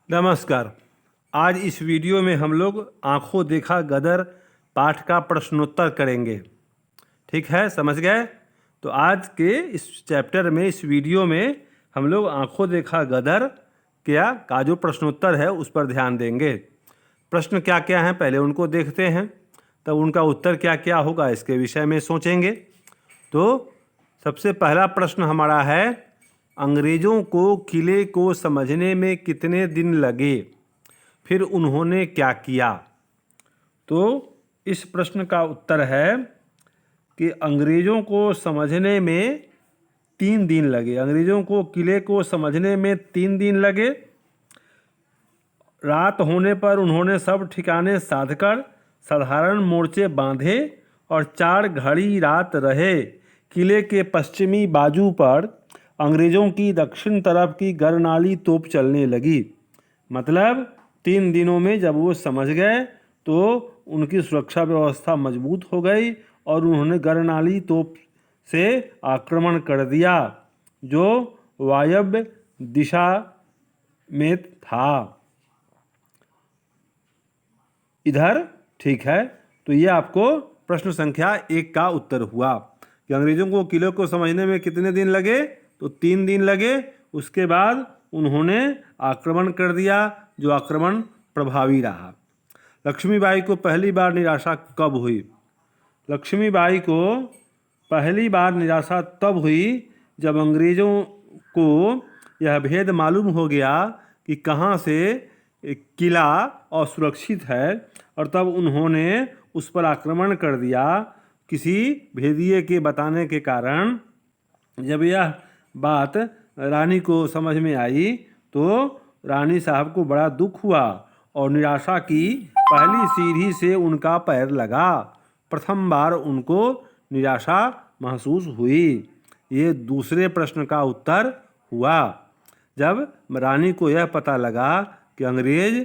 नमस्कार। आज इस वीडियो में हम लोग आंखों देखा गदर पाठ का प्रश्नोत्तर करेंगे। ठीक है, समझ गए? तो आज के इस चैप्टर में, इस वीडियो में हम लोग आंखों देखा गदर क्या का जो प्रश्नोत्तर है उस पर ध्यान देंगे। प्रश्न क्या क्या हैं पहले उनको देखते हैं, तब उनका उत्तर क्या क्या होगा इसके विषय में सोचेंगे। तो सबसे पहला प्रश्न हमारा है, अंग्रेज़ों को किले को समझने में कितने दिन लगे, फिर उन्होंने क्या किया। तो इस प्रश्न का उत्तर है कि अंग्रेज़ों को समझने में 3 दिन लगे। अंग्रेज़ों को किले को समझने में 3 दिन लगे। रात होने पर उन्होंने सब ठिकाने साधकर साधारण मोर्चे बांधे और 4 घड़ी रात रहे। किले के पश्चिमी बाजू पर अंग्रेज़ों की दक्षिण तरफ की गरनाली तोप चलने लगी। मतलब 3 दिनों में जब वो समझ गए तो उनकी सुरक्षा व्यवस्था मजबूत हो गई और उन्होंने गरनाली तोप से आक्रमण कर दिया जो वायव्य दिशा में था। इधर ठीक है। तो ये आपको प्रश्न संख्या 1 का उत्तर हुआ कि अंग्रेज़ों को किले को समझने में कितने दिन लगे, तो 3 दिन लगे। उसके बाद उन्होंने आक्रमण कर दिया जो आक्रमण प्रभावी रहा। लक्ष्मीबाई को पहली बार निराशा कब हुई? लक्ष्मीबाई को पहली बार निराशा तब हुई जब अंग्रेज़ों को यह भेद मालूम हो गया कि कहाँ से किला असुरक्षित है और तब उन्होंने उस पर आक्रमण कर दिया। किसी भेदिए के बताने के कारण जब यह बात रानी को समझ में आई तो रानी साहब को बड़ा दुख हुआ और निराशा की पहली सीढ़ी से उनका पैर लगा। प्रथम बार उनको निराशा महसूस हुई। ये दूसरे प्रश्न का उत्तर हुआ। जब रानी को यह पता लगा कि अंग्रेज़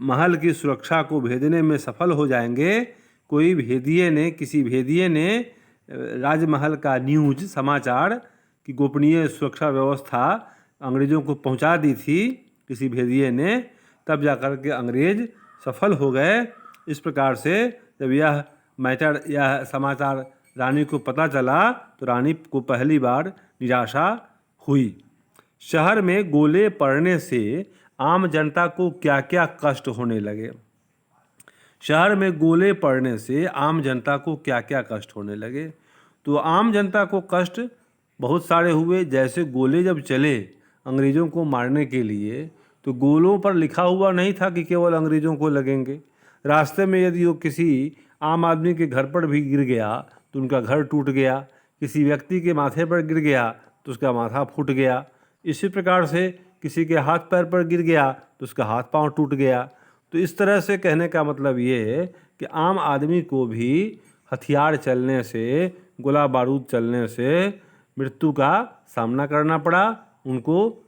महल की सुरक्षा को भेदने में सफल हो जाएंगे, किसी भेदिए ने राजमहल का न्यूज़ समाचार की गोपनीय सुरक्षा व्यवस्था अंग्रेज़ों को पहुंचा दी थी किसी भेदिए ने, तब जाकर के अंग्रेज़ सफल हो गए। इस प्रकार से जब यह समाचार रानी को पता चला तो रानी को पहली बार निराशा हुई। शहर में गोले पड़ने से आम जनता को क्या क्या कष्ट होने लगे? शहर में गोले पड़ने से आम जनता को क्या क्या कष्ट होने लगे? तो आम जनता को कष्ट बहुत सारे हुए। जैसे गोले जब चले अंग्रेज़ों को मारने के लिए तो गोलों पर लिखा हुआ नहीं था कि केवल अंग्रेज़ों को लगेंगे। रास्ते में यदि वो किसी आम आदमी के घर पर भी गिर गया तो उनका घर टूट गया। किसी व्यक्ति के माथे पर गिर गया तो उसका माथा फूट गया। इसी प्रकार से किसी के हाथ पैर पर गिर गया तो उसका हाथ पांव टूट गया। तो इस तरह से कहने का मतलब ये है कि आम आदमी को भी हथियार चलने से, गोला बारूद चलने से मृत्यु का सामना करना पड़ा। उनको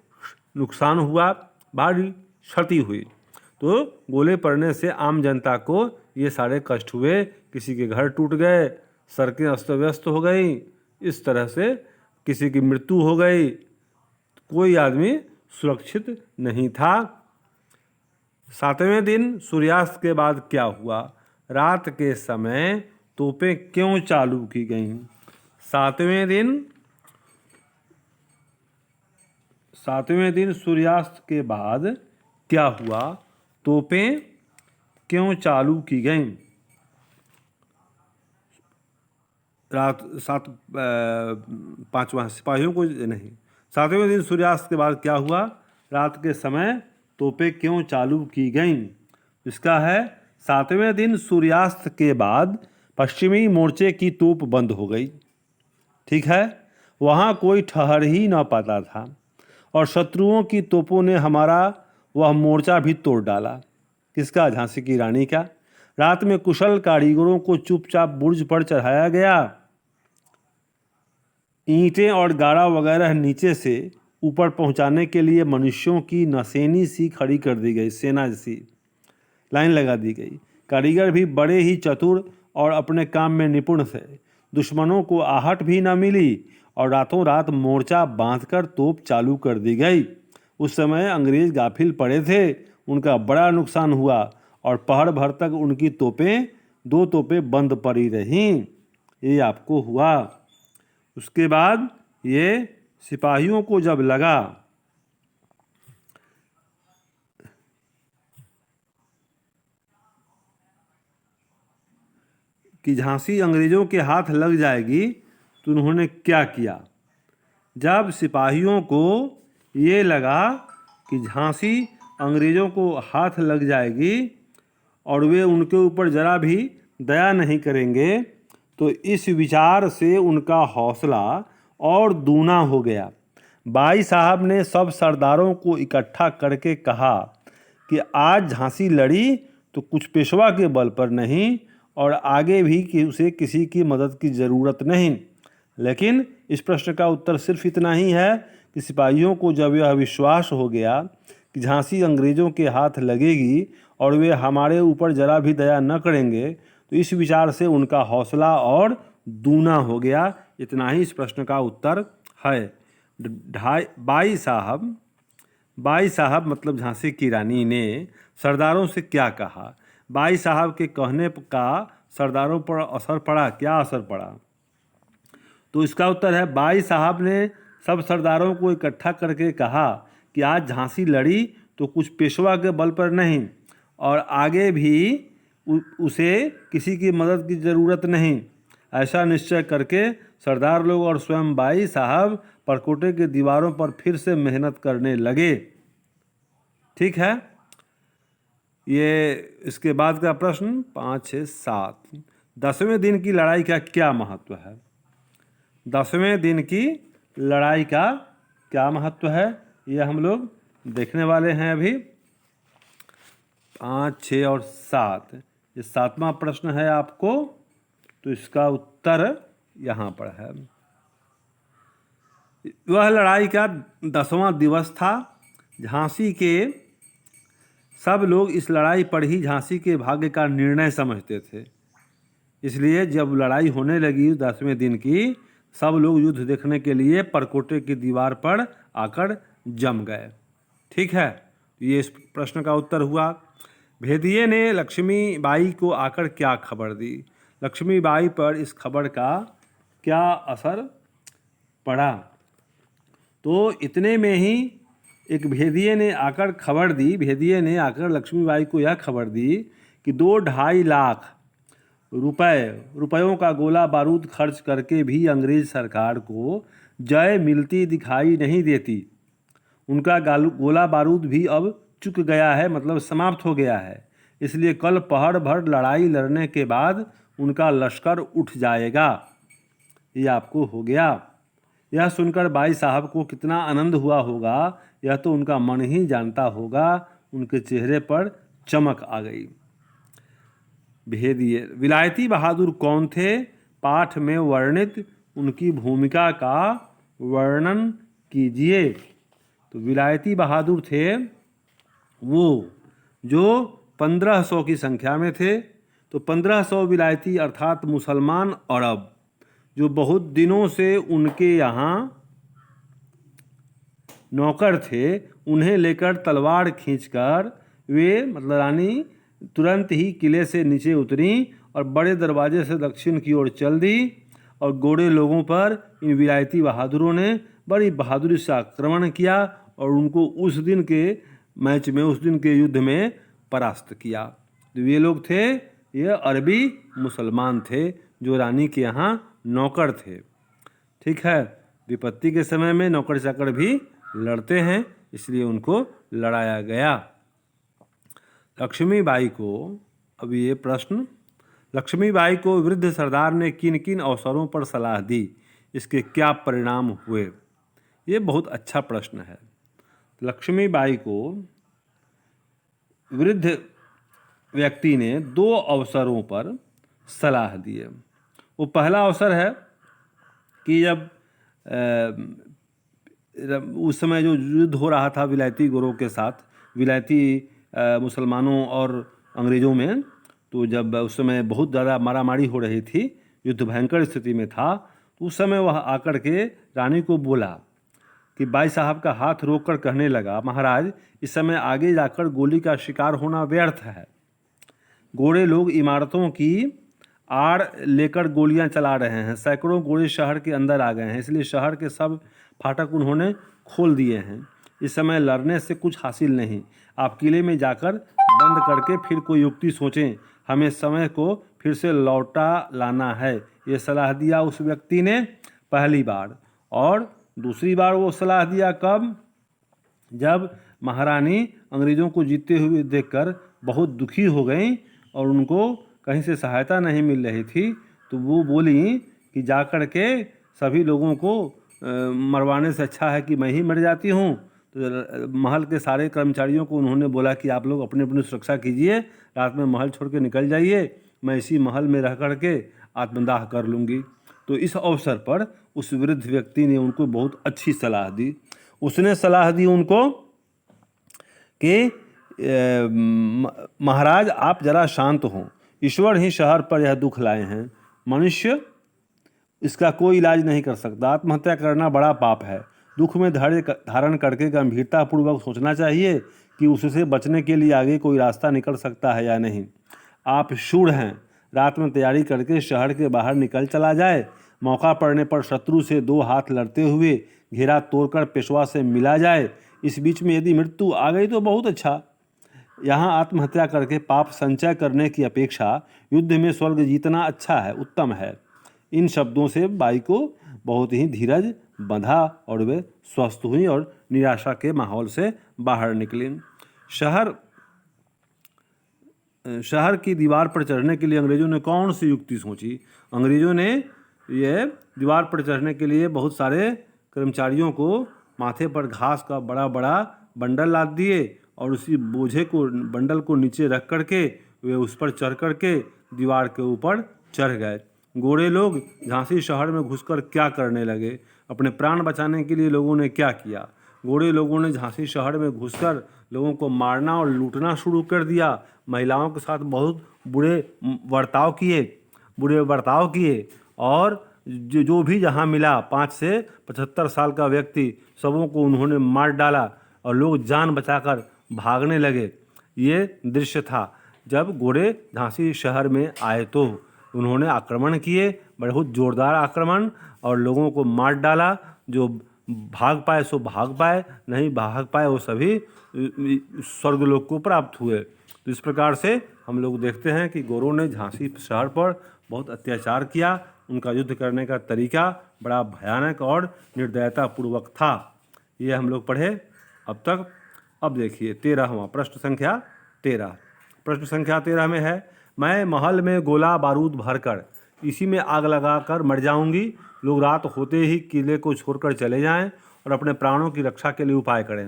नुकसान हुआ, भारी क्षति हुई। तो गोले पड़ने से आम जनता को ये सारे कष्ट हुए। किसी के घर टूट गए, सड़कें अस्त व्यस्त हो गई, इस तरह से किसी की मृत्यु हो गई। कोई आदमी सुरक्षित नहीं था। 7वें दिन सूर्यास्त के बाद क्या हुआ? रात के समय तोपें क्यों चालू की गईं? 7वें दिन सूर्यास्त के बाद क्या हुआ? तोपें क्यों चालू की गईं? पांचवा सिपाहियों को नहीं। 7वें दिन सूर्यास्त के बाद क्या हुआ? रात के समय तोपें क्यों चालू की गईं? इसका है 7वें दिन सूर्यास्त के बाद पश्चिमी मोर्चे की तोप बंद हो गई। ठीक है, वहाँ कोई ठहर ही न पाता था और शत्रुओं की तोपों ने हमारा वह मोर्चा भी तोड़ डाला। किसका? झांसी की रानी का। रात में कुशल कारीगरों को चुपचाप बुर्ज पर चढ़ाया गया। ईंटें और गाड़ा वगैरह नीचे से ऊपर पहुंचाने के लिए मनुष्यों की नसेनी सी खड़ी कर दी गई, सेना सी लाइन लगा दी गई। कारीगर भी बड़े ही चतुर और अपने काम में निपुण थे। दुश्मनों को आहट भी न मिली और रातों रात मोर्चा बांधकर तोप चालू कर दी गई। उस समय अंग्रेज गाफिल पड़े थे, उनका बड़ा नुकसान हुआ और पहाड़ भर तक उनकी तोपें 2 तोपें बंद पड़ी रहीं। ये आपको हुआ। उसके बाद ये सिपाहियों को जब लगा कि झांसी अंग्रेजों के हाथ लग जाएगी तो उन्होंने क्या किया। जब सिपाहियों को ये लगा कि झांसी अंग्रेजों को हाथ लग जाएगी और वे उनके ऊपर ज़रा भी दया नहीं करेंगे, तो इस विचार से उनका हौसला और दूना हो गया। बाई साहब ने सब सरदारों को इकट्ठा करके कहा कि आज झांसी लड़ी तो कुछ पेशवा के बल पर नहीं और आगे भी कि उसे किसी की मदद की ज़रूरत नहीं। लेकिन इस प्रश्न का उत्तर सिर्फ इतना ही है कि सिपाहियों को जब यह विश्वास हो गया कि झांसी अंग्रेज़ों के हाथ लगेगी और वे हमारे ऊपर ज़रा भी दया न करेंगे, तो इस विचार से उनका हौसला और दूना हो गया। इतना ही इस प्रश्न का उत्तर है। बाई साहब मतलब झांसी की रानी ने सरदारों से क्या कहा। बाई साहब के कहने का सरदारों पर असर पड़ा। क्या असर पड़ा? तो इसका उत्तर है, बाई साहब ने सब सरदारों को इकट्ठा करके कहा कि आज झांसी लड़ी तो कुछ पेशवा के बल पर नहीं और आगे भी उसे किसी की मदद की ज़रूरत नहीं। ऐसा निश्चय करके सरदार लोग और स्वयं बाई साहब परकोटे की दीवारों पर फिर से मेहनत करने लगे। ठीक है। ये इसके बाद का प्रश्न 5, 6, 7। 10वें दिन की लड़ाई का क्या महत्व है? 10वें दिन की लड़ाई का क्या महत्व है, ये हम लोग देखने वाले हैं अभी। 5, 6 और 7, ये 7वां प्रश्न है आपको, तो इसका उत्तर यहाँ पर है। वह लड़ाई का 10वां दिवस था। झांसी के सब लोग इस लड़ाई पर ही झांसी के भाग्य का निर्णय समझते थे। इसलिए जब लड़ाई होने लगी 10वें दिन की, सब लोग युद्ध देखने के लिए परकोटे की दीवार पर आकर जम गए। ठीक है, ये इस प्रश्न का उत्तर हुआ। भेदिये ने लक्ष्मीबाई को आकर क्या खबर दी? लक्ष्मीबाई पर इस खबर का क्या असर पड़ा? तो इतने में ही एक भेदिये ने आकर खबर दी। भेदिये ने आकर लक्ष्मीबाई को यह खबर दी कि 2-2.5 लाख रुपयों का गोला बारूद खर्च करके भी अंग्रेज सरकार को जय मिलती दिखाई नहीं देती। उनका गोला बारूद भी अब चुक गया है, मतलब समाप्त हो गया है। इसलिए कल पहाड़ भर लड़ाई लड़ने के बाद उनका लश्कर उठ जाएगा। ये आपको हो गया। यह सुनकर बाई साहब को कितना आनंद हुआ होगा, यह तो उनका मन ही जानता होगा। उनके चेहरे पर चमक आ गई। भेदिये विलायती बहादुर कौन थे? पाठ में वर्णित उनकी भूमिका का वर्णन कीजिए। तो विलायती बहादुर थे वो जो 1500 की संख्या में थे। तो 1500 विलायती अर्थात मुसलमान अरब जो बहुत दिनों से उनके यहाँ नौकर थे, उन्हें लेकर तलवार खींचकर वे मतलब रानी तुरंत ही किले से नीचे उतरी और बड़े दरवाजे से दक्षिण की ओर चल दी और गोरे लोगों पर इन विलायती बहादुरों ने बड़ी बहादुरी से आक्रमण किया और उनको उस दिन के मैच में, उस दिन के युद्ध में परास्त किया। तो ये लोग थे, ये अरबी मुसलमान थे जो रानी के यहाँ नौकर थे। ठीक है, विपत्ति के समय में नौकर चाकर भी लड़ते हैं, इसलिए उनको लड़ाया गया। लक्ष्मीबाई को, अब ये प्रश्न, लक्ष्मीबाई को वृद्ध सरदार ने किन किन अवसरों पर सलाह दी, इसके क्या परिणाम हुए? ये बहुत अच्छा प्रश्न है। लक्ष्मीबाई को वृद्ध व्यक्ति ने 2 अवसरों पर सलाह दी है। वो पहला अवसर है कि जब उस समय जो युद्ध हो रहा था विलायती गोरों के साथ, विलायती मुसलमानों और अंग्रेज़ों में, तो जब उस समय बहुत ज़्यादा मारामारी हो रही थी, युद्ध भयंकर स्थिति में था, तो उस समय वह आकर के रानी को बोला कि बाई साहब का हाथ रोककर कहने लगा, महाराज इस समय आगे जाकर गोली का शिकार होना व्यर्थ है। गोरे लोग इमारतों की आड़ लेकर गोलियां चला रहे हैं। सैकड़ों गोरे शहर के अंदर आ गए हैं, इसलिए शहर के सब फाटक उन्होंने खोल दिए हैं। इस समय लड़ने से कुछ हासिल नहीं। आप किले में जाकर बंद करके फिर कोई युक्ति सोचें। हमें समय को फिर से लौटा लाना है। ये सलाह दिया उस व्यक्ति ने पहली बार। और दूसरी बार वो सलाह दिया कब? जब महारानी अंग्रेज़ों को जीतते हुए देखकर बहुत दुखी हो गईं और उनको कहीं से सहायता नहीं मिल रही थी, तो वो बोली कि जाकर के सभी लोगों को मरवाने से अच्छा है कि मैं ही मर जाती हूँ। तो महल के सारे कर्मचारियों को उन्होंने बोला कि आप लोग अपनी अपनी सुरक्षा कीजिए, रात में महल छोड़ के निकल जाइए, मैं इसी महल में रह कर के आत्मदाह कर लूँगी। तो इस अवसर पर उस वृद्ध व्यक्ति ने उनको बहुत अच्छी सलाह दी। उसने सलाह दी उनको कि महाराज आप जरा शांत हों, ईश्वर ही शहर पर यह दुख लाए हैं, मनुष्य इसका कोई इलाज नहीं कर सकता। आत्महत्या करना बड़ा पाप है। दुख में धैर्य धारण करके गंभीरतापूर्वक सोचना चाहिए कि उससे बचने के लिए आगे कोई रास्ता निकल सकता है या नहीं। आप शूर हैं, रात में तैयारी करके शहर के बाहर निकल चला जाए, मौका पड़ने पर शत्रु से दो हाथ लड़ते हुए घेरा तोड़कर पेशवा से मिला जाए। इस बीच में यदि मृत्यु आ गई तो बहुत अच्छा। यहाँ आत्महत्या करके पाप संचय करने की अपेक्षा युद्ध में स्वर्ग जीतना अच्छा है, उत्तम है। इन शब्दों से बाई को बहुत ही धीरज बंधा और वे स्वस्थ हुई और निराशा के माहौल से बाहर निकली। शहर की दीवार पर चढ़ने के लिए अंग्रेज़ों ने कौन सी युक्ति सोची? अंग्रेज़ों ने ये दीवार पर चढ़ने के लिए बहुत सारे कर्मचारियों को माथे पर घास का बड़ा बड़ा बंडल लाद दिए और उसी बोझे को बंडल को नीचे रख करके वे उस पर चढ़ करके दीवार के ऊपर चढ़ गए। गोरे लोग झांसी शहर में घुसकर क्या करने लगे? अपने प्राण बचाने के लिए लोगों ने क्या किया? गोरे लोगों ने झांसी शहर में घुसकर लोगों को मारना और लूटना शुरू कर दिया। महिलाओं के साथ बहुत बुरे बर्ताव किए और जो भी जहां मिला 5 से 75 साल का व्यक्ति सबों को उन्होंने मार डाला और लोग जान बचाकर भागने लगे। ये दृश्य था। जब गोरे झांसी शहर में आए तो उन्होंने आक्रमण किए, बहुत जोरदार आक्रमण, और लोगों को मार डाला। जो भाग पाए सो भाग पाए, नहीं भाग पाए वो सभी स्वर्गलोक को प्राप्त हुए। तो इस प्रकार से हम लोग देखते हैं कि गोरों ने झांसी शहर पर बहुत अत्याचार किया। उनका युद्ध करने का तरीका बड़ा भयानक और निर्दयतापूर्वक था। ये हम लोग पढ़े अब तक। अब देखिए 13वां प्रश्न संख्या 13। प्रश्न संख्या 13 में है, मैं महल में गोला बारूद भरकर इसी में आग लगाकर मर जाऊंगी। लोग रात होते ही किले को छोड़कर चले जाएं और अपने प्राणों की रक्षा के लिए उपाय करें।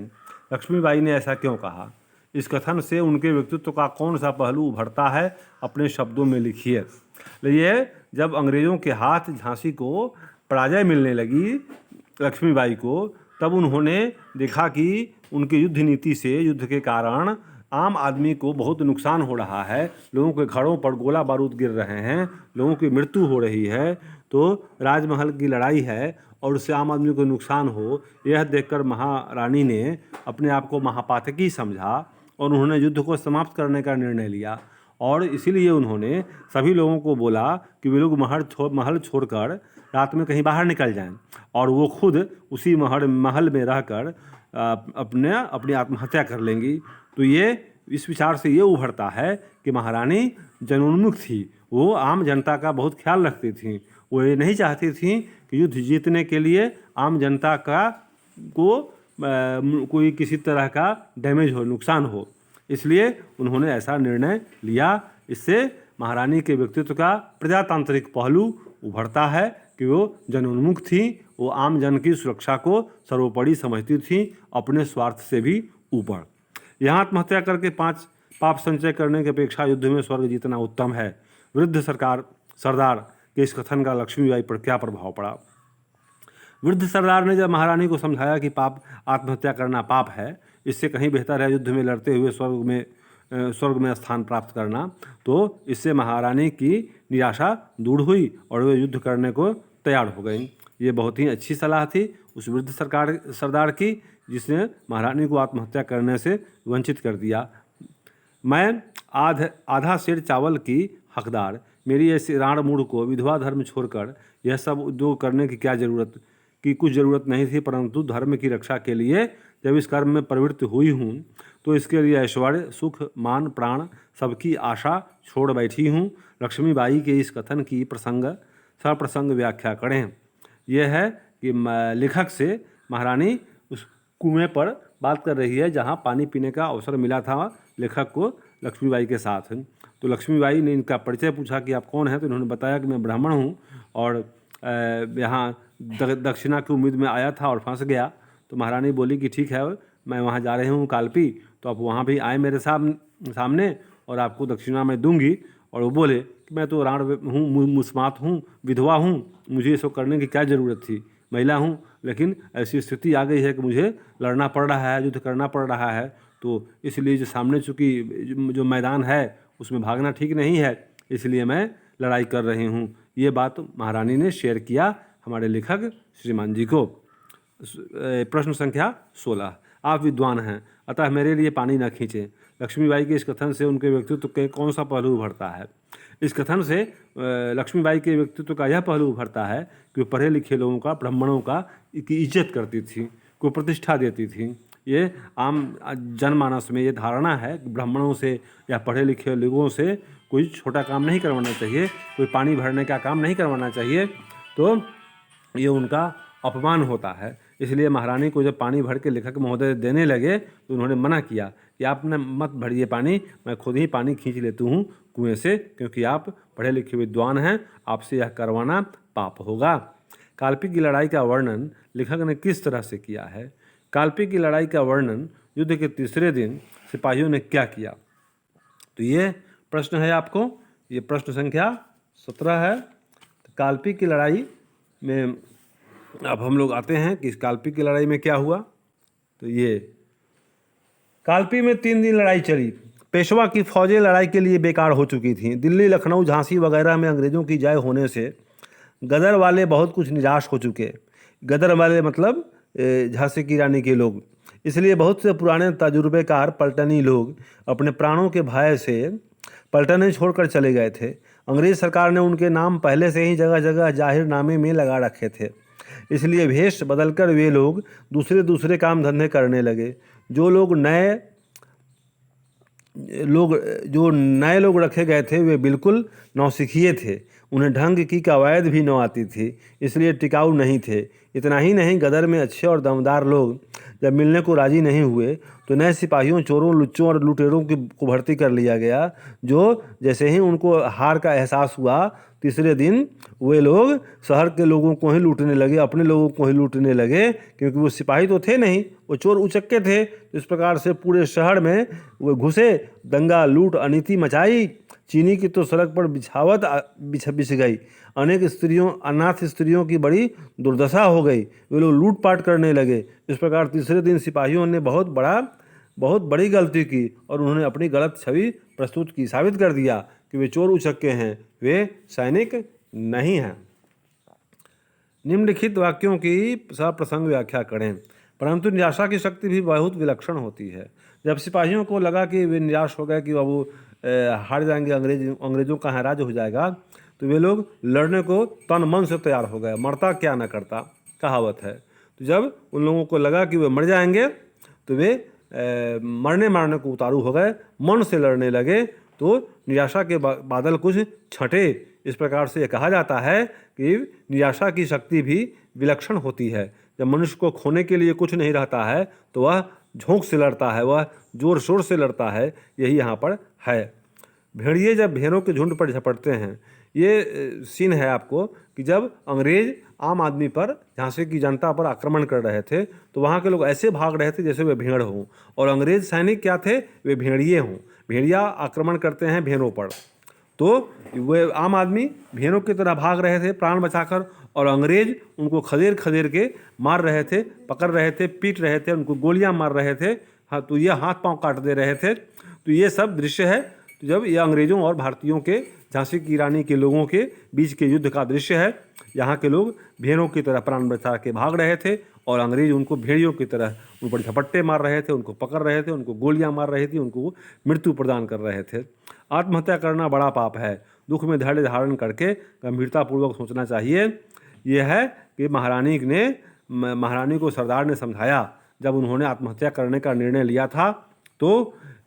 लक्ष्मीबाई ने ऐसा क्यों कहा? इस कथन से उनके व्यक्तित्व का कौन सा पहलू उभरता है? अपने शब्दों में लिखिए। ये जब अंग्रेज़ों के हाथ झांसी को पराजय मिलने लगी लक्ष्मीबाई को, तब उन्होंने देखा कि उनके युद्ध नीति से, युद्ध के कारण आम आदमी को बहुत नुकसान हो रहा है। लोगों के घरों पर गोला बारूद गिर रहे हैं, लोगों की मृत्यु हो रही है। तो राजमहल की लड़ाई है और उससे आम आदमी को नुकसान हो, यह देखकर महारानी ने अपने आप को महापातकी समझा और उन्होंने युद्ध को समाप्त करने का निर्णय लिया। और इसीलिए उन्होंने सभी लोगों को बोला कि वे लोग महल छोड़कर रात में कहीं बाहर निकल जाएं और वो खुद उसी महल में रहकर अपनी आत्महत्या कर लेंगी। तो ये इस विचार से ये उभरता है कि महारानी जनोन्मुख थी। वो आम जनता का बहुत ख्याल रखती थी। वो ये नहीं चाहती थी कि युद्ध जीतने के लिए आम जनता को कोई किसी तरह का डैमेज हो, नुकसान हो। इसलिए उन्होंने ऐसा निर्णय लिया। इससे महारानी के व्यक्तित्व का प्रजातांत्रिक पहलू उभरता है कि वो जनोन्मुख थी। वो आम जन की सुरक्षा को सर्वोपरि समझती थी, अपने स्वार्थ से भी ऊपर। यहाँ आत्महत्या करके 5 पाप संचय करने की अपेक्षा युद्ध में स्वर्ग जीतना उत्तम है। वृद्ध सरदार के इस कथन का लक्ष्मीबाई पर क्या प्रभाव पड़ा? वृद्ध सरदार ने जब महारानी को समझाया कि आत्महत्या करना पाप है, इससे कहीं बेहतर है युद्ध में लड़ते हुए स्वर्ग में स्थान प्राप्त करना, तो इससे महारानी की निराशा दूर हुई और वे युद्ध करने को तैयार हो गई। ये बहुत ही अच्छी सलाह थी। उस वृद्ध सरदार की, जिसने महारानी को आत्महत्या करने से वंचित कर दिया। मैं आधा सेर चावल की हकदार, मेरी ऐसी राण मूढ़ को विधवा धर्म छोड़कर यह सब उद्योग करने की कुछ ज़रूरत नहीं थी, परंतु धर्म की रक्षा के लिए जब इस कर्म में प्रवृत्त हुई हूँ तो इसके लिए ऐश्वर्य, सुख, मान, प्राण सबकी आशा छोड़ बैठी हूँ। लक्ष्मीबाई के इस कथन की सप्रसंग व्याख्या करें। यह है कि लेखक से महारानी उस कुएं पर बात कर रही है जहाँ पानी पीने का अवसर मिला था लेखक को लक्ष्मीबाई के साथ। तो लक्ष्मीबाई ने इनका परिचय पूछा कि आप कौन हैं, तो इन्होंने बताया कि मैं ब्राह्मण हूँ और यहाँ दक्षिणा की उम्मीद में आया था और फंस गया। तो महारानी बोली कि ठीक है, मैं वहाँ जा रही हूँ कालपी, तो आप वहाँ भी आए मेरे सामने और आपको दक्षिणा मैं दूंगी। और वो बोले कि मैं तो राण हूँ, मुस्मात हूँ, विधवा हूँ, मुझे ये सब करने की क्या ज़रूरत थी, महिला हूँ, लेकिन ऐसी स्थिति आ गई है कि मुझे लड़ना पड़ रहा है, युद्ध करना पड़ रहा है, तो इसलिए जो सामने चूँकि जो मैदान है उसमें भागना ठीक नहीं है, इसलिए मैं लड़ाई कर रही हूँ। ये बात महारानी ने शेयर किया हमारे लेखक श्रीमान जी को। प्रश्न संख्या 16, आप विद्वान हैं अतः मेरे लिए पानी न खींचें। लक्ष्मीबाई के इस कथन से उनके व्यक्तित्व के कौन सा पहलू उभरता है? इस कथन से लक्ष्मीबाई के व्यक्तित्व का यह पहलू उभरता है कि वो पढ़े लिखे लोगों का, ब्राह्मणों की इज्जत करती थी, को प्रतिष्ठा देती थी। ये आम जनमानस में ये धारणा है कि ब्राह्मणों से या पढ़े लिखे लोगों से कोई छोटा काम नहीं करवाना चाहिए, कोई पानी भरने का काम नहीं करवाना चाहिए, तो ये उनका अपमान होता है। इसलिए महारानी को जब पानी भर के लेखक महोदय देने लगे तो उन्होंने मना किया कि आप न मत भरिए पानी, मैं खुद ही पानी खींच लेती हूँ कुएं से, क्योंकि आप पढ़े लिखे विद्वान हैं, आपसे यह करवाना पाप होगा। कालपी की लड़ाई का वर्णन लेखक ने किस तरह से किया है? कालपी की लड़ाई का वर्णन युद्ध के तीसरे दिन सिपाहियों ने क्या किया? तो ये प्रश्न है आपको, ये प्रश्न संख्या 17 है। तो कालपी की लड़ाई में अब हम लोग आते हैं कि इस कालपी की लड़ाई में क्या हुआ। तो ये कालपी में 3 दिन लड़ाई चली। पेशवा की फौजें लड़ाई के लिए बेकार हो चुकी थीं। दिल्ली, लखनऊ, झांसी वगैरह में अंग्रेज़ों की जय होने से गदर वाले बहुत कुछ निराश हो चुके। गदर वाले मतलब झांसी की रानी के लोग। इसलिए बहुत से पुराने तजुर्बेकार पलटनी लोग अपने प्राणों के भय से पलटने छोड़कर चले गए थे। अंग्रेज़ सरकार ने उनके नाम पहले से ही जगह जगह जाहिरनामे में लगा रखे थे। इसलिए भेष बदलकर वे लोग दूसरे काम धंधे करने लगे। जो नए लोग रखे गए थे वे बिल्कुल नौसिखिए थे, उन्हें ढंग की कवायद भी न आती थी, इसलिए टिकाऊ नहीं थे। इतना ही नहीं, गदर में अच्छे और दमदार लोग जब मिलने को राजी नहीं हुए तो नए सिपाहियों, चोरों, लुच्चों और लुटेरों को भर्ती कर लिया गया। जो जैसे ही उनको हार का एहसास हुआ, तीसरे दिन वे लोग शहर के लोगों को ही लूटने लगे, अपने लोगों को ही लूटने लगे, क्योंकि वो सिपाही तो थे नहीं, वो चोर उचक्के थे। इस प्रकार से पूरे शहर में वो घुसे, दंगा, लूट, अनीति मचाई। चीनी की तो सड़क पर बिछावत बिछ गई। अनाथ स्त्रियों की बड़ी दुर्दशा हो गई। वे लोग लूटपाट करने लगे। इस प्रकार तीसरे दिन सिपाहियों ने बहुत बड़ी गलती की और उन्होंने अपनी गलत छवि प्रस्तुत की, साबित कर दिया कि वे चोर उचक्के हैं, वे सैनिक नहीं हैं। निम्नलिखित वाक्यों की सप्रसंग व्याख्या करें। परंतु निराशा की शक्ति भी बहुत विलक्षण होती है। जब सिपाहियों को लगा कि वे निराश हो गए कि अब वो हार जाएंगे, अंग्रेजों का यहाँ राज हो जाएगा, तो वे लोग लड़ने को तन मन से तैयार हो गए। मरता क्या न करता कहावत है। तो जब उन लोगों को लगा कि वे मर जाएंगे तो वे मरने को उतारू हो गए, मन से लड़ने लगे। तो निराशा के बादल कुछ छटे। इस प्रकार से यह कहा जाता है कि निराशा की शक्ति भी विलक्षण होती है। जब मनुष्य को खोने के लिए कुछ नहीं रहता है तो वह झोंक से लड़ता है, वह जोर शोर से लड़ता है। यही यहाँ पर है। भेड़िए जब भेड़ों के झुंड पर झपटते हैं, ये सीन है आपको कि जब अंग्रेज आम आदमी पर, झांसी की जनता पर आक्रमण कर रहे थे तो वहाँ के लोग ऐसे भाग रहे थे जैसे वे भेड़ हों, और अंग्रेज सैनिक क्या थे, वे भेड़िए हों। भेड़िया आक्रमण करते हैं भेड़ों पर, तो वे आम आदमी भेड़ों की तरह भाग रहे थे प्राण बचाकर, और अंग्रेज उनको खदेड़ के मार रहे थे, पकड़ रहे थे, पीट रहे थे, उनको गोलियां मार रहे थे, हाँ, तो ये हाथ पांव काट दे रहे थे। तो ये सब दृश्य है। तो जब ये अंग्रेज़ों और भारतीयों के, झांसी की रानी के लोगों के बीच के युद्ध का दृश्य है। यहाँ के लोग भेड़ों की तरह प्राण बचा के भाग रहे थे और अंग्रेज उनको भेड़ियों की तरह उन पर झपट्टे मार रहे थे, उनको पकड़ रहे थे, उनको गोलियां मार रही थी, उनको मृत्यु प्रदान कर रहे थे। आत्महत्या करना बड़ा पाप है। दुख में धैर्य धारण करके गंभीरतापूर्वक सोचना चाहिए। यह है कि महारानी को सरदार ने समझाया। जब उन्होंने आत्महत्या करने का निर्णय लिया था तो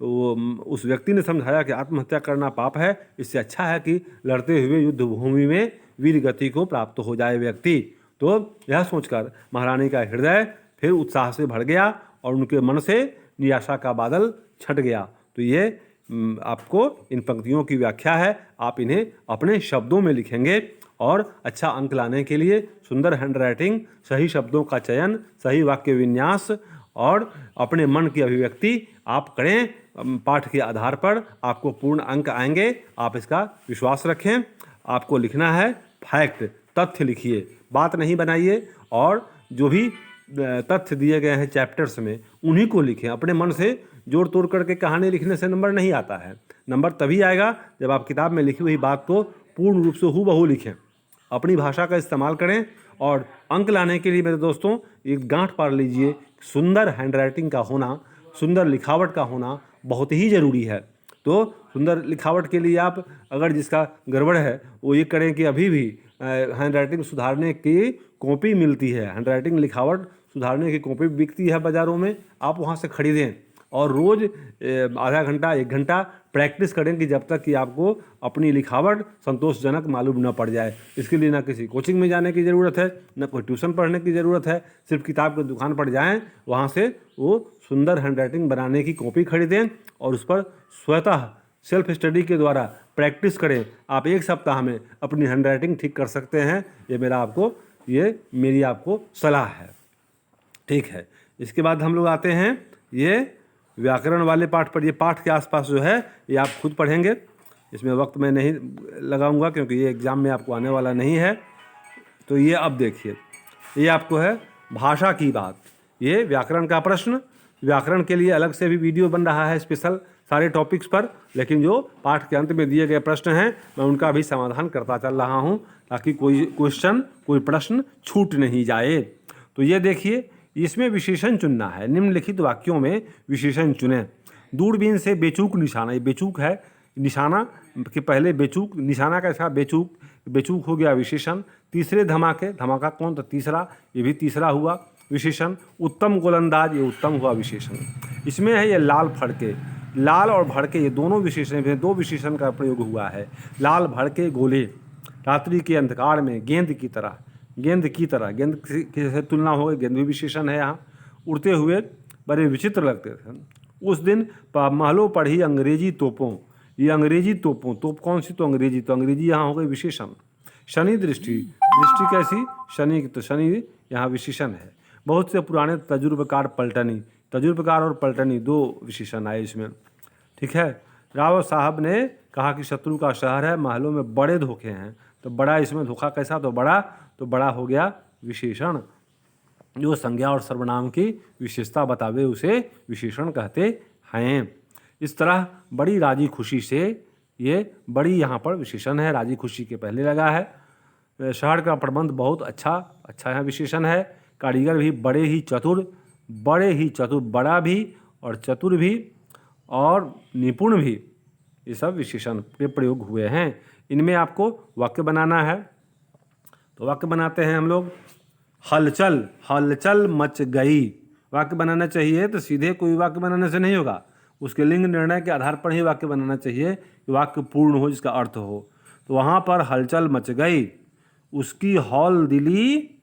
उस व्यक्ति ने समझाया कि आत्महत्या करना पाप है, इससे अच्छा है कि लड़ते हुए युद्ध भूमि में वीर गति को प्राप्त हो जाए व्यक्ति। तो यह सोचकर महारानी का हृदय फिर उत्साह से भर गया और उनके मन से निराशा का बादल छट गया। तो ये आपको इन पंक्तियों की व्याख्या है। आप इन्हें अपने शब्दों में लिखेंगे और अच्छा अंक लाने के लिए सुंदर हैंडराइटिंग, सही शब्दों का चयन, सही वाक्य विन्यास और अपने मन की अभिव्यक्ति आप करें। पाठ के आधार पर आपको पूर्ण अंक आएंगे, आप इसका विश्वास रखें। आपको लिखना है फैक्ट, तथ्य लिखिए, बात नहीं बनाइए। और जो भी तथ्य दिए गए हैं चैप्टर्स में उन्हीं को लिखें। अपने मन से जोड़ तोड़ करके कहानी लिखने से नंबर नहीं आता है। नंबर तभी आएगा जब आप किताब में लिखी हुई बात को पूर्ण रूप से हूबहू लिखें। अपनी भाषा का इस्तेमाल करें और अंक लाने के लिए मेरे दोस्तों एक गांठ पार लीजिए, सुंदर हैंडराइटिंग का होना, सुंदर लिखावट का होना बहुत ही ज़रूरी है। तो सुंदर लिखावट के लिए आप अगर जिसका गड़बड़ है वो ये करें कि अभी भी हैंडराइटिंग सुधारने की कॉपी मिलती है, हैंडराइटिंग लिखावट सुधारने की कॉपी बिकती है बाज़ारों में, आप वहाँ से खरीदें और रोज़ आधा घंटा 1 घंटा प्रैक्टिस करें कि जब तक कि आपको अपनी लिखावट संतोषजनक मालूम न पड़ जाए। इसके लिए ना किसी कोचिंग में जाने की ज़रूरत है, न कोई ट्यूशन पढ़ने की ज़रूरत है। सिर्फ किताब की दुकान पर जाएं, वहाँ से वो सुंदर हैंडराइटिंग बनाने की कॉपी खरीदें और उस पर स्वतः सेल्फ स्टडी के द्वारा प्रैक्टिस करें। आप 1 सप्ताह में अपनी हैंडराइटिंग ठीक कर सकते हैं। ये मेरी आपको सलाह है। ठीक है, इसके बाद हम लोग आते हैं ये व्याकरण वाले पाठ पर। ये पाठ के आसपास जो है ये आप खुद पढ़ेंगे, इसमें वक्त मैं नहीं लगाऊंगा क्योंकि ये एग्ज़ाम में आपको आने वाला नहीं है। तो ये अब देखिए, ये आपको है भाषा की बात, ये व्याकरण का प्रश्न। व्याकरण के लिए अलग से भी वीडियो बन रहा है स्पेशल सारे टॉपिक्स पर, लेकिन जो पाठ के अंत में दिए गए प्रश्न हैं मैं उनका भी समाधान करता चल रहा हूँ ताकि कोई प्रश्न छूट नहीं जाए। तो ये देखिए, इसमें विशेषण चुनना है। निम्नलिखित वाक्यों में विशेषण चुनें। दूरबीन से बेचूक निशाना, ये बेचूक है, निशाना के पहले बेचूक, निशाना कैसा बेचूक, बेचूक हो गया विशेषण। तीसरे धमाके, धमाका कौन, तो तीसरा, ये भी तीसरा हुआ विशेषण। उत्तम गोलंदाज, ये उत्तम हुआ विशेषण। इसमें है ये लाल फड़के, लाल और भड़के, ये दोनों विशेषण, 2 विशेषण का प्रयोग हुआ है। लाल भड़के गोले, रात्रि के अंधकार में गेंद की तरह, गेंद की से तुलना हो गई, गेंद भी विशेषण है यहाँ। उड़ते हुए बड़े विचित्र लगते थे। उस दिन महलों पढ़ी अंग्रेजी तोपों, ये अंग्रेजी तोपों, तोप कौन सी, तो अंग्रेजी, तो अंग्रेजी यहाँ हो गई विशेषण। शनि दृष्टि, दृष्टि कैसी, शनि की, तो शनि यहाँ विशेषण है। बहुत से पुराने तजुर्बेकार पलटनी, तजुर्बेकार और पलटनी 2 विशेषण आए इसमें। ठीक है। रावत साहब ने कहा कि शत्रु का शहर है, महलों में बड़े धोखे हैं, तो बड़ा इसमें धोखा कैसा, तो बड़ा हो गया विशेषण। जो संज्ञा और सर्वनाम की विशेषता बतावे उसे विशेषण कहते हैं। इस तरह बड़ी राजी खुशी से, ये बड़ी यहाँ पर विशेषण है, राजी खुशी के पहले लगा है। शहर का प्रबंध बहुत अच्छा है विशेषण है। कारीगर भी बड़े ही चतुर, बड़ा भी और चतुर भी और निपुण भी, ये सब विशेषण के प्रयोग हुए हैं। इनमें आपको वाक्य बनाना है, तो वाक्य बनाते हैं हम लोग। हलचल मच गई, वाक्य बनाना चाहिए तो सीधे कोई वाक्य बनाने से नहीं होगा, उसके लिंग निर्णय के आधार पर ही वाक्य बनाना चाहिए कि वाक्य पूर्ण हो, जिसका अर्थ हो। तो वहाँ पर हलचल मच गई, उसकी हौल दिली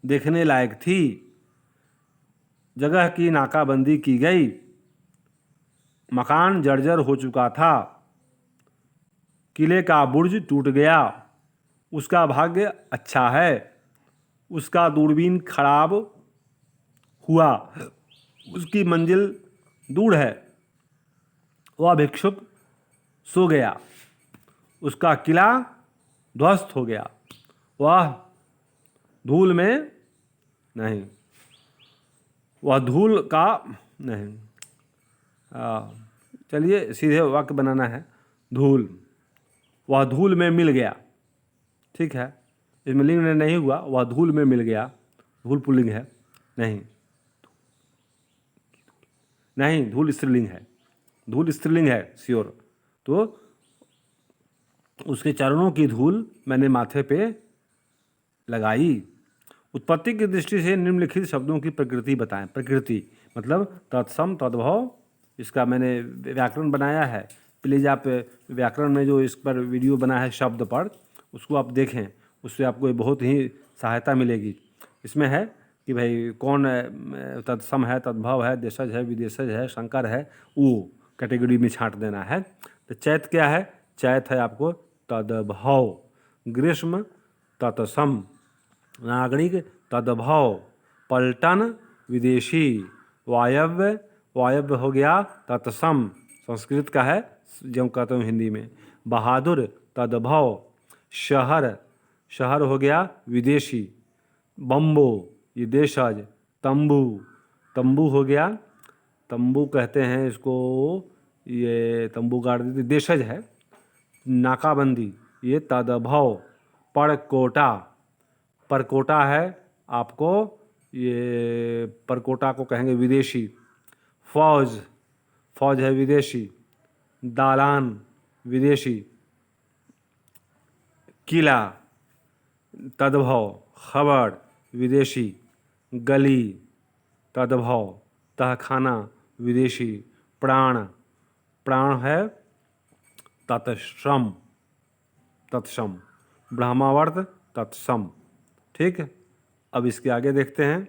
देखने लायक थी, जगह की नाकाबंदी की गई, मकान जर्जर हो चुका था, किले का बुर्ज टूट गया, उसका भाग्य अच्छा है, उसका दूरबीन खराब हुआ, उसकी मंजिल दूर है, वह भिक्षुक सो गया, उसका किला ध्वस्त हो गया, वह धूल का नहीं, चलिए सीधे वाक्य बनाना है। वह धूल में मिल गया, ठीक है, इसमें लिंग नहीं हुआ, वह धूल में मिल गया। धूल पुल्लिंग है? नहीं, नहीं, धूल स्त्रीलिंग है। धूल स्त्रीलिंग है श्योर। तो उसके चरणों की धूल मैंने माथे पे लगाई। उत्पत्ति की दृष्टि से निम्नलिखित शब्दों की प्रकृति बताएं। प्रकृति मतलब तत्सम, तद्भव, इसका मैंने व्याकरण बनाया है। प्लीज़ आप व्याकरण में जो इस पर वीडियो बना है शब्द पर, उसको आप देखें, उससे आपको बहुत ही सहायता मिलेगी। इसमें है कि भाई कौन तत्सम है, तद्भव है, देशज है, विदेशज है, शंकर है, वो कैटेगरी में छांट देना है। तो चैत क्या है? चैत है आपको तद्भव, ग्रीष्म तत्सम, नागरिक तद्भव, पलटन विदेशी, वायव्य, वायव्य हो गया तत्सम, संस्कृत का है जो कहते हूँ हिंदी में। बहादुर तद्भव, शहर, शहर हो गया विदेशी, बम्बो ये देशज, तंबू, तंबू हो गया, तंबू कहते हैं इसको, ये तंबू गाड़ देते देशज है। नाकाबंदी ये तद्भव, परकोटा, परकोटा है आपको, ये परकोटा को कहेंगे विदेशी। फौज, फौज है विदेशी। दालान विदेशी। किला तद्भव, खबर विदेशी। गली तद्भव, तहखाना विदेशी। प्राण, प्राण है तत्सम, तत्सम, ब्रह्मावर्त तत्सम। ठीक है, अब इसके आगे देखते हैं।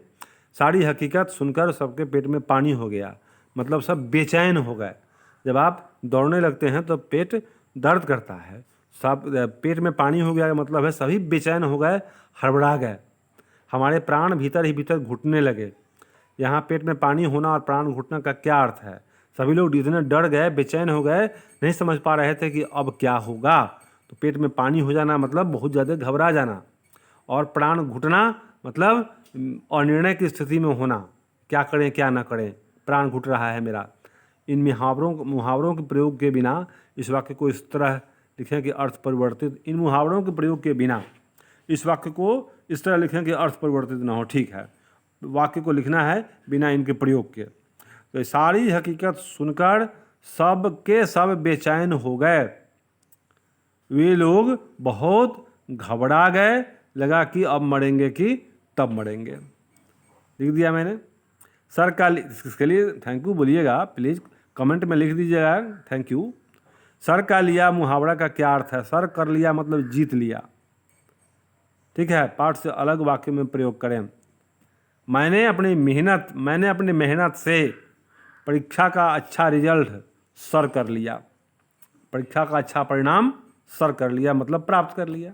सारी हकीकत सुनकर सबके पेट में पानी हो गया, मतलब सब बेचैन हो गए। जब आप दौड़ने लगते हैं तो पेट दर्द करता है, सब पेट में पानी हो गया मतलब है सभी बेचैन हो गए, हड़बड़ा गए। हमारे प्राण भीतर ही भीतर घुटने लगे। यहाँ पेट में पानी होना और प्राण घुटना का क्या अर्थ है? सभी लोग इतने डर गए, बेचैन हो गए, नहीं समझ पा रहे थे कि अब क्या होगा। तो पेट में पानी हो जाना मतलब बहुत ज़्यादा घबरा जाना, और प्राण घुटना मतलब अनिर्णय की स्थिति में होना, क्या करें क्या ना करें, प्राण घुट रहा है मेरा। इन मुहावरों के प्रयोग के बिना इस वाक्य को इस तरह लिखें कि अर्थ परिवर्तित, इन मुहावरों के प्रयोग के बिना इस वाक्य को इस तरह लिखें कि अर्थ परिवर्तित ना हो। ठीक है, वाक्य को लिखना है बिना इनके प्रयोग के। तो सारी हकीकत सुनकर सब के सब बेचैन हो गए, वे लोग बहुत घबरा गए, लगा कि अब मरेंगे कि तब मरेंगे। लिख दिया मैंने। सर का, इसके लिए थैंक यू बोलिएगा प्लीज़, कमेंट में लिख दीजिएगा थैंक यू। सर का लिया मुहावरा का क्या अर्थ है? सर कर लिया मतलब जीत लिया। ठीक है, पाठ से अलग वाक्य में प्रयोग करें। मैंने अपनी मेहनत से परीक्षा का अच्छा रिजल्ट सर कर लिया। परीक्षा का अच्छा परिणाम सर कर लिया मतलब प्राप्त कर लिया।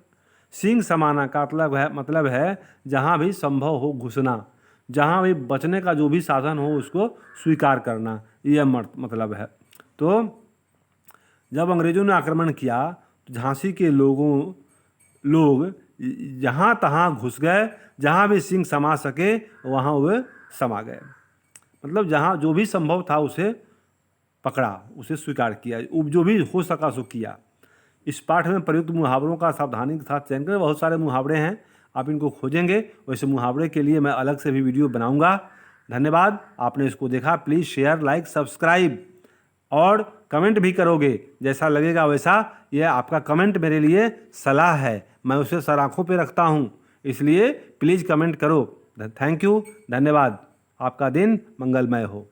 सींग समाना का मतलब है जहाँ भी संभव हो घुसना, जहाँ भी बचने का जो भी साधन हो उसको स्वीकार करना, यह मतलब है। तो जब अंग्रेजों ने आक्रमण किया तो झांसी के लोग जहाँ तहाँ घुस गए, जहाँ भी सिंह समा सके वहाँ वे समा गए। मतलब जहाँ जो भी संभव था उसे पकड़ा, उसे स्वीकार किया, जो भी हो सका सो किया। इस पाठ में प्रयुक्त मुहावरों का सावधानी के साथ चयन करें। बहुत सारे मुहावरे हैं, आप इनको खोजेंगे। वैसे मुहावरे के लिए मैं अलग से भी वीडियो बनाऊंगा। धन्यवाद, आपने इसको देखा। प्लीज़ शेयर, लाइक, सब्सक्राइब और कमेंट भी करोगे, जैसा लगेगा वैसा। यह आपका कमेंट मेरे लिए सलाह है, मैं उसे सर आँखों पर रखता हूँ, इसलिए प्लीज़ कमेंट करो। थैंक यू, धन्यवाद। आपका दिन मंगलमय हो।